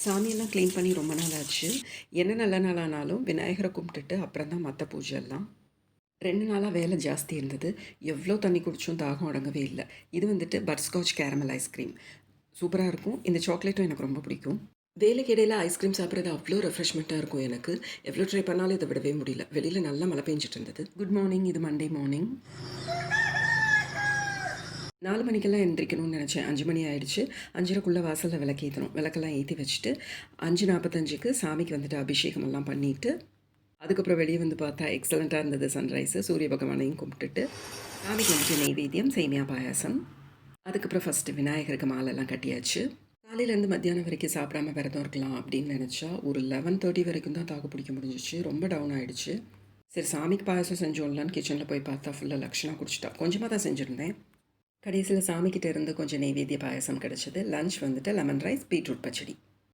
சாமியெல்லாம் க்ளீன் பண்ணி ரொம்ப நாள் ஆச்சு. என்ன நல்ல நாள் ஆனாலும் விநாயகர கும்பிட்டுட்டு அப்புறம் தான் மத்த பூஜை எல்லாம். 2 நாளா வேலை ஜாஸ்தி இருந்தது. எவ்ளோ தண்ணி குடிச்சும் தாகம் அடங்கவே இல்ல. இது வந்துட்டு பட்டர்ஸ்காட்ச் கேரமல் ஐஸ்கிரீம். சூப்பரா இருக்கும். இந்த சாக்லேட்டும் எனக்கு ரொம்ப பிடிக்கும். வேலைக்கு இடையில ஐஸ்கிரீம் சாப்பிட்றது அவ்ளோ ரெஃப்ரெஷ்மெண்ட்டா இருக்கும் எனக்கு. எவ்ளோ ட்ரை பண்ணாலும் இத விடவே முடியல. வெளியில நல்லா மழை பெஞ்சுட்டு இருந்தது. Good morning. இது மண்டே மார்னிங். 4 மணிக்கெல்லாம் எந்திரிக்கணும்னு நெனச்சேன். 5 மணி ஆயிடுச்சு. 5:30க்குள்ள வாசல்ல விளக்கேத்தணும். விளக்கெல்லாம் ஏத்தி வச்சுட்டு 5:45க்கு சாமிக்கு வந்துட்டு அபிஷேகமெல்லாம் பண்ணிட்டு, அதுக்கப்புறம் வெளிய வந்து பார்த்தா எக்ஸலண்ட்டா இருந்தது சன்ரைஸு. சூரிய பகவானையும் கும்பிட்டுட்டு, சாமிக்கு வந்துட்டு நெய்வேத்தியம், சேமியா பாயாசம். அதுக்கப்புறம் ஃபர்ஸ்ட்டு விநாயகருக்கு மாலைலாம் கட்டியாச்சு. காலையிலேருந்து மத்தியானம் வரைக்கும் சாப்பிடாம விரதம் இருக்கலாம் அப்படின்னு நெனச்சா, ஒரு 11:30 வரைக்கும் தான் தாக்கு பிடிக்க முடிஞ்சுச்சு. ரொம்ப டவுன் ஆயிடுச்சு. சரி சாமிக்கு பாயாசம் செஞ்சோம்லான்னு கிச்சன்ல போய் பார்த்தா ஃபுல்லா லக்ஷணா குடிச்சிட்டா. கொஞ்சமா தான் செஞ்சிருந்தேன். கடைசியில சாமிக்கிட்ட இருந்து கொஞ்சம் நெய்வேத்திய பாயாசம் கிடைச்சது. லஞ்ச் வந்துட்டு லெமன் ரைஸ், பீட்ரூட் பச்சடி.